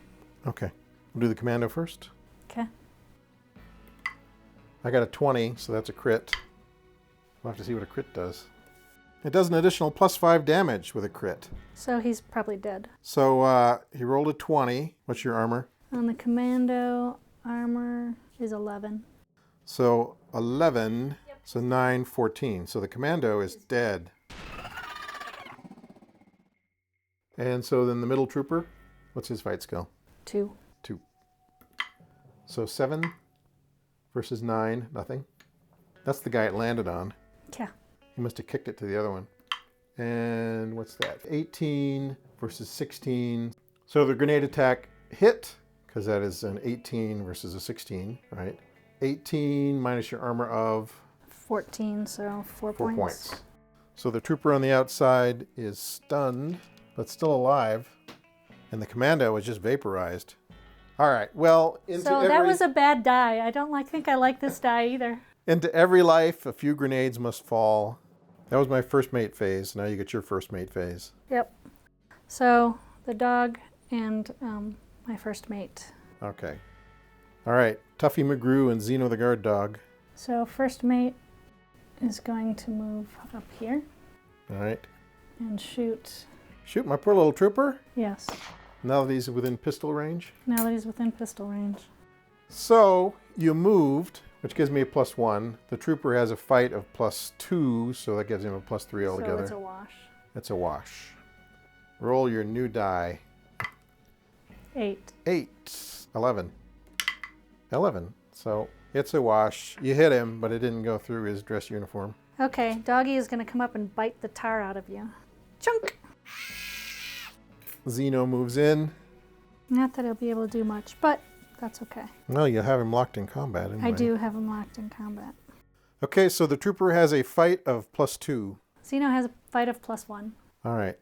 Okay. We'll do the commando first. Okay. I got a 20, so that's a crit. We'll have to see what a crit does. It does an additional +5 damage with a crit. So he's probably dead. So he rolled a 20. What's your armor? On the commando, armor is 11. So 11, so 9, 14. So the commando is dead. And so then the middle trooper, what's his fight skill? 2. 2. So 7 versus 9, nothing. That's the guy it landed on. Yeah. He must have kicked it to the other one. And what's that? 18 versus 16. So the grenade attack hit, because that is an 18 versus a 16, right? 18 minus your armor of 14, so 4 4 points. points. So the trooper on the outside is stunned, but still alive. And the commando was just vaporized. All right, well, that was a bad die. I don't think I like this die either. Into every life, a few grenades must fall. That was my first mate phase. Now you get your first mate phase. Yep. So the dog and my first mate. Okay. All right, Tuffy McGrew and Zeno the guard dog. So first mate is going to move up here. All right. And shoot. Shoot my poor little trooper. Yes. Now that he's within pistol range. Now that he's within pistol range. So you moved, which gives me a +1. The trooper has a fight of +2, so that gives him a +3 altogether. So it's a wash. It's a wash. Roll your new die. 8. 8. 11. 11. So it's a wash. You hit him, but it didn't go through his dress uniform. Okay, doggy is going to come up and bite the tar out of you. Chunk! Zeno moves in. Not that he'll be able to do much, but that's okay. Well, you have him locked in combat anyway. I do have him locked in combat. Okay, so the trooper has a fight of +2. Zeno has a fight of +1. All right.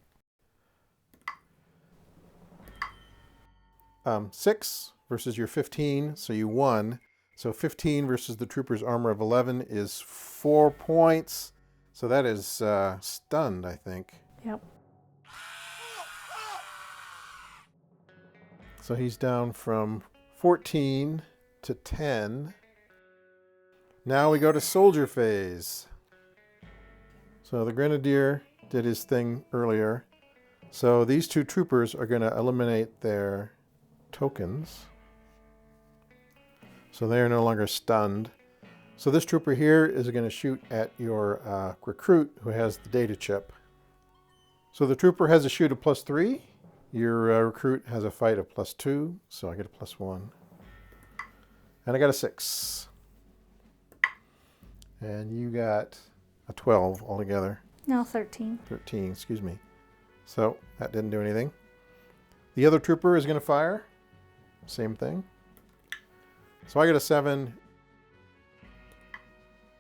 6 versus your 15, so you won. So 15 versus the trooper's armor of 11 is 4 points. So that is stunned, I think. Yep. So he's down from 14 to 10. Now we go to soldier phase. So the grenadier did his thing earlier. So these two troopers are going to eliminate their tokens. So they are no longer stunned. So this trooper here is going to shoot at your recruit who has the data chip. So the trooper has a shoot of +3. Your recruit has a fight of +2. So I get a +1. And I got a 6. And you got a 12 altogether. No, 13. 13, excuse me. So that didn't do anything. The other trooper is going to fire. Same thing. So I got a 7.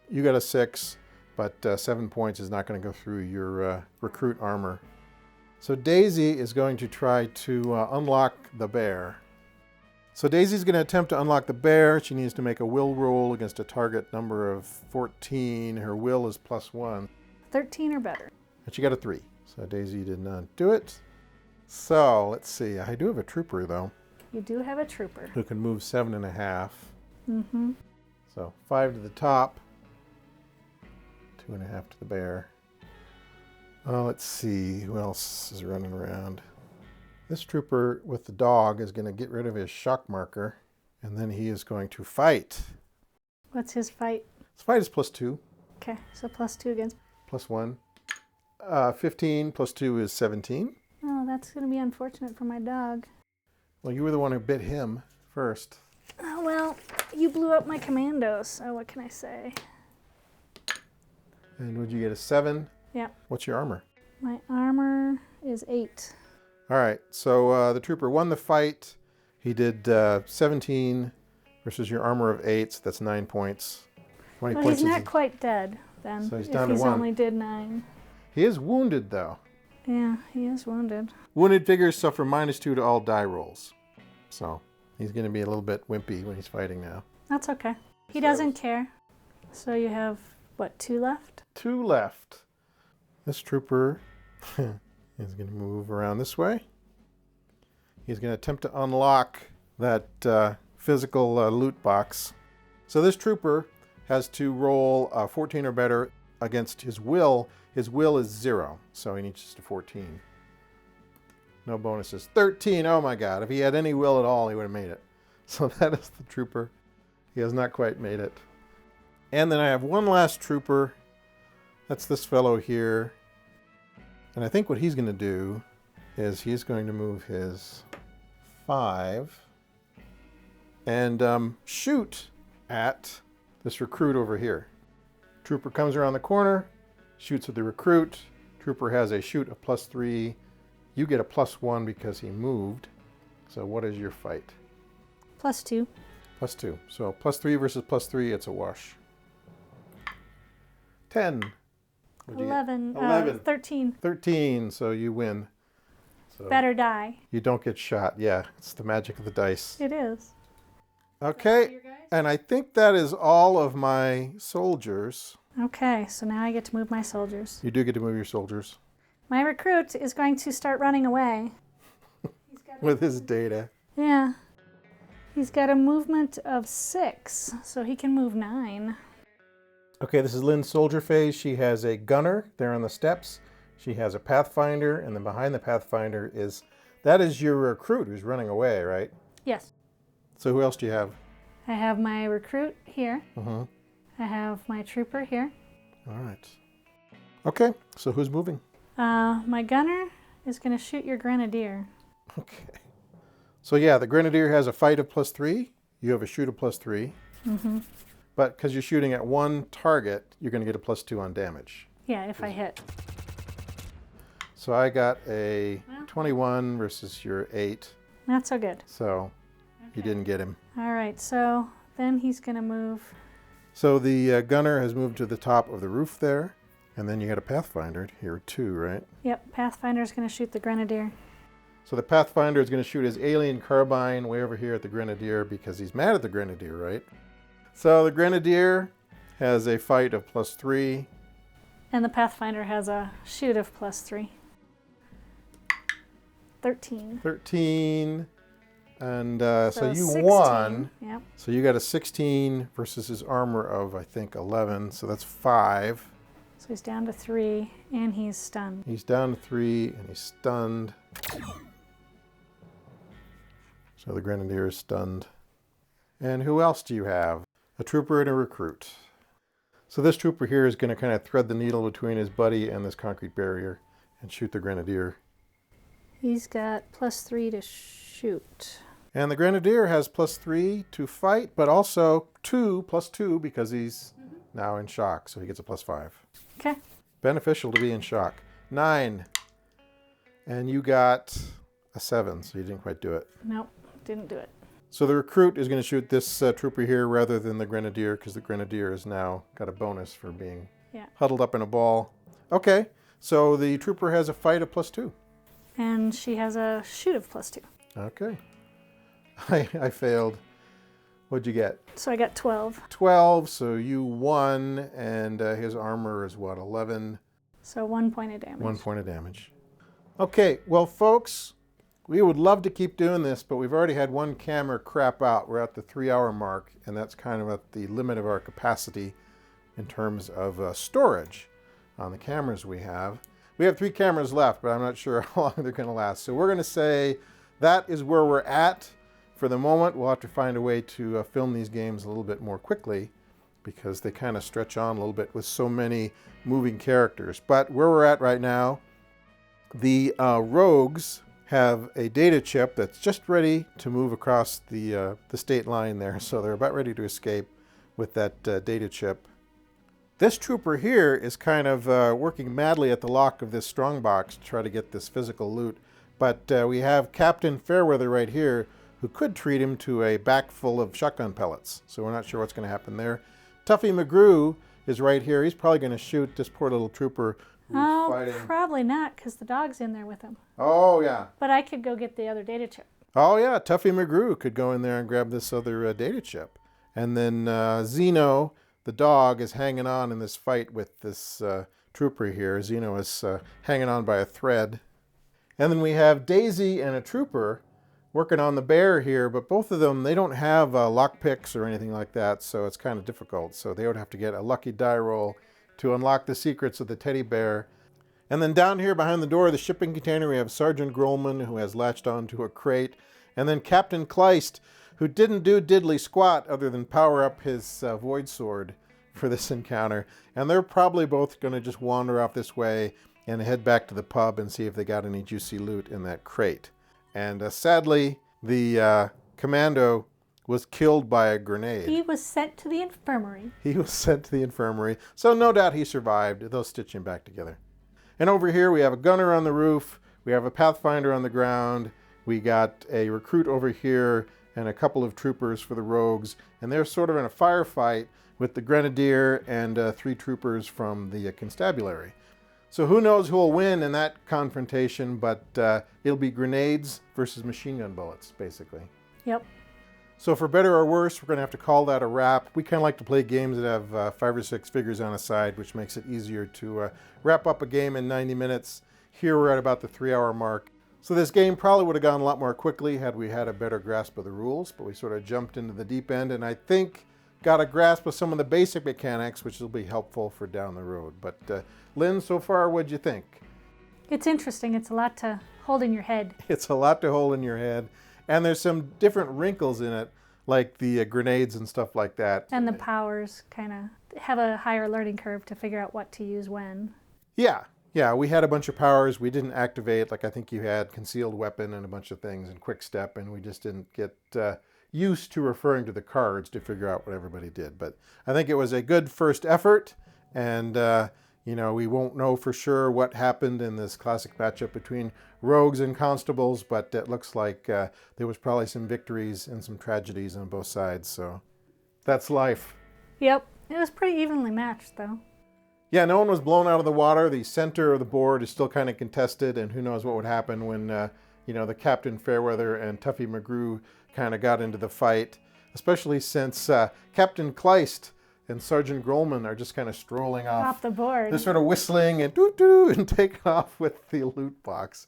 You got a 6, but 7 points is not going to go through your recruit armor. So Daisy is going to try to unlock the bear. So Daisy's going to attempt to unlock the bear. She needs to make a will roll against a target number of 14. Her will is +1. 13 or better. And she got a 3. So Daisy did not do it. So let's see. I do have a trooper, though. You do have a trooper. Who can move 7.5. Mm-hmm. So 5 to the top. 2.5 to the bear. Let's see. Who else is running around? This trooper with the dog is going to get rid of his shock marker. And then he is going to fight. What's his fight? His fight is +2. Okay, so +2 against. +1. 15 +2 is 17. Oh, that's going to be unfortunate for my dog. Well, you were the one who bit him first. Oh, well, you blew up my commandos, so what can I say? And would you get a 7? Yeah. What's your armor? My armor is 8. All right, so the trooper won the fight. He did 17 versus your armor of 8, so that's 9 points. How many Well, points he's is not he? quite dead, then, So he's if down to he's 1. only did 9. He is wounded, though. Yeah, he is wounded. Wounded figures suffer -2 to all die rolls. So he's going to be a little bit wimpy when he's fighting now. That's okay. He doesn't care. So you have, what, 2 left? 2 left. This trooper is going to move around this way. He's going to attempt to unlock that physical loot box. So this trooper has to roll 14 or better against his will. His will is 0, so he needs just a 14. No bonuses. 13, oh my god. If he had any will at all, he would have made it. So that is the trooper. He has not quite made it. And then I have one last trooper. That's this fellow here. And I think what he's going to do is he's going to move his 5 and shoot at this recruit over here. Trooper comes around the corner, shoots at the recruit. Trooper has a shoot of +3. You get a +1 because he moved. So what is your fight? +2. +2. So +3 versus +3, it's a wash. 10. What'd you get? 11. 11. 13. 13, so you win. So Better die. you don't get shot. Yeah, it's the magic of the dice. It is. Okay, and I think that is all of my soldiers. Okay, so now I get to move my soldiers. You do get to move your soldiers My recruit is going to start running away. with his data. Yeah. He's got a movement of 6, so he can move 9. Okay, this is Lynn's soldier phase. She has a gunner there on the steps. She has a pathfinder, and then behind the pathfinder that is your recruit who's running away, right? Yes. So who else do you have? I have my recruit here. Uh-huh. I have my trooper here. All right. Okay, so who's moving? My gunner is going to shoot your grenadier. Okay. So yeah, the grenadier has a fight of +3. You have a shoot of +3. Mm-hmm. But because you're shooting at one target, you're going to get a +2 on damage. Yeah, if I hit. So I got a 21 versus your 8. Not so good. So you didn't get him. All right, so then he's going to move. So the gunner has moved to the top of the roof there. And then you got a pathfinder here too, right? Yep, Pathfinder's going to shoot the grenadier. So the Pathfinder is going to shoot his alien carbine way over here at the Grenadier because he's mad at the Grenadier, right? So the Grenadier has a fight of +3. And the Pathfinder has a shoot of +3. 13. 13. And so you 16. won. Yep. So you got a 16 versus his armor of, I think, 11. So that's 5. So he's down to 3, and he's stunned. He's down to 3, and he's stunned. So the Grenadier is stunned. And who else do you have? A trooper and a recruit. So this trooper here is going to kind of thread the needle between his buddy and this concrete barrier and shoot the Grenadier. He's got +3 to shoot. And the Grenadier has +3 to fight, but also +2 because he's now in shock, so he gets a +5. Okay. Beneficial to be in shock. 9. And you got a 7, so you didn't quite do it. Nope, didn't do it. So the recruit is going to shoot this trooper here rather than the Grenadier because the Grenadier has now got a bonus for being huddled up in a ball. Okay, so the trooper has a fight of +2. And she has a shoot of +2. Okay. I failed. What'd you get? So I got 12. 12, so you won, and his armor is what, 11? So 1 point of damage. 1 point of damage. Okay, well, folks, we would love to keep doing this, but we've already had one camera crap out. We're at the 3-hour mark, and that's kind of at the limit of our capacity in terms of storage on the cameras we have. We have 3 cameras left, but I'm not sure how long they're going to last. So we're going to say that is where we're at for the moment. We'll have to find a way to film these games a little bit more quickly because they kind of stretch on a little bit with so many moving characters. But where we're at right now, the rogues have a data chip that's just ready to move across the state line there. So they're about ready to escape with that data chip. This trooper here is kind of working madly at the lock of this strongbox to try to get this physical loot. But we have Captain Fairweather right here who could treat him to a back full of shotgun pellets. So we're not sure what's going to happen there. Tuffy McGrew is right here. He's probably going to shoot this poor little trooper who's fighting. Probably not, because the dog's in there with him. Oh, yeah. But I could go get the other data chip. Oh, yeah. Tuffy McGrew could go in there and grab this other data chip. And then Zeno, the dog, is hanging on in this fight with this trooper here. Zeno is hanging on by a thread. And then we have Daisy and a trooper working on the bear here, but both of them, they don't have lockpicks or anything like that, so it's kind of difficult. So they would have to get a lucky die roll to unlock the secrets of the teddy bear. And then down here behind the door of the shipping container, we have Sergeant Grolman, who has latched onto a crate, and then Captain Kleist, who didn't do diddly squat other than power up his void sword for this encounter. And they're probably both going to just wander off this way and head back to the pub and see if they got any juicy loot in that crate. And sadly, the commando was killed by a grenade. He was sent to the infirmary. He was sent to the infirmary. So no doubt he survived. They'll stitch him back together. And over here we have a gunner on the roof. We have a Pathfinder on the ground. We got a recruit over here and a couple of troopers for the rogues. And they're sort of in a firefight with the Grenadier and 3 troopers from the constabulary. So who knows who will win in that confrontation, but it'll be grenades versus machine gun bullets, basically. Yep. So for better or worse, we're going to have to call that a wrap. We kind of like to play games that have 5 or 6 figures on a side, which makes it easier to wrap up a game in 90 minutes. Here we're at about the 3-hour mark. So this game probably would have gone a lot more quickly had we had a better grasp of the rules, but we sort of jumped into the deep end, and I think got a grasp of some of the basic mechanics, which will be helpful for down the road. But Lynn, so far, what'd you think? It's interesting. It's a lot to hold in your head. It's a lot to hold in your head. And there's some different wrinkles in it, like the grenades and stuff like that. And the powers kind of have a higher learning curve to figure out what to use when. Yeah, we had a bunch of powers we didn't activate. Like I think you had concealed weapon and a bunch of things and quick step, and we just didn't get used to referring to the cards to figure out what everybody did. But I think it was a good first effort, and we won't know for sure what happened in this classic matchup between rogues and constables, but it looks like there was probably some victories and some tragedies on both sides, so that's life. Yep, it was pretty evenly matched, though. Yeah, no one was blown out of the water. The center of the board is still kind of contested, and who knows what would happen when you know, the Captain Fairweather and Tuffy McGrew kind of got into the fight, especially since Captain Kleist and Sergeant Grolman are just kind of strolling off the board. They're sort of whistling and doo-doo and taking off with the loot box.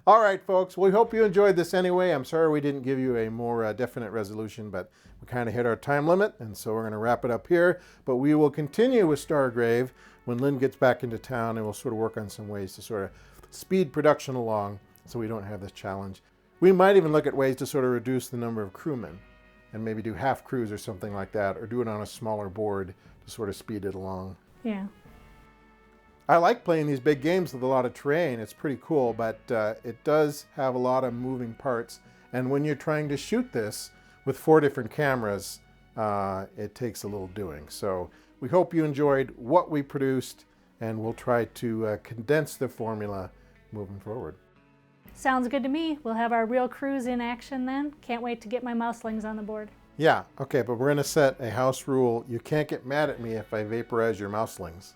All right, folks, we hope you enjoyed this anyway. I'm sorry we didn't give you a more definite resolution, but we kind of hit our time limit, and so we're going to wrap it up here. But we will continue with Stargrave when Lynn gets back into town, and we'll sort of work on some ways to sort of speed production along so we don't have this challenge. We might even look at ways to sort of reduce the number of crewmen and maybe do half crews or something like that, or do it on a smaller board to sort of speed it along. Yeah. I like playing these big games with a lot of terrain. It's pretty cool, but it does have a lot of moving parts. And when you're trying to shoot this with 4 different cameras, it takes a little doing. So we hope you enjoyed what we produced, and we'll try to condense the formula moving forward. Sounds good to me. We'll have our real crews in action then. Can't wait to get my mouselings on the board. Yeah, okay, but we're going to set a house rule. You can't get mad at me if I vaporize your mouselings.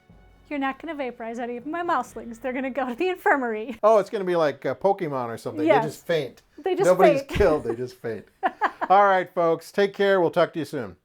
You're not going to vaporize any of my mouselings. They're going to go to the infirmary. Oh, it's going to be like Pokemon or something. Yes. They just faint. They just Nobody's faint. killed. They just faint. All right, folks. Take care. We'll talk to you soon.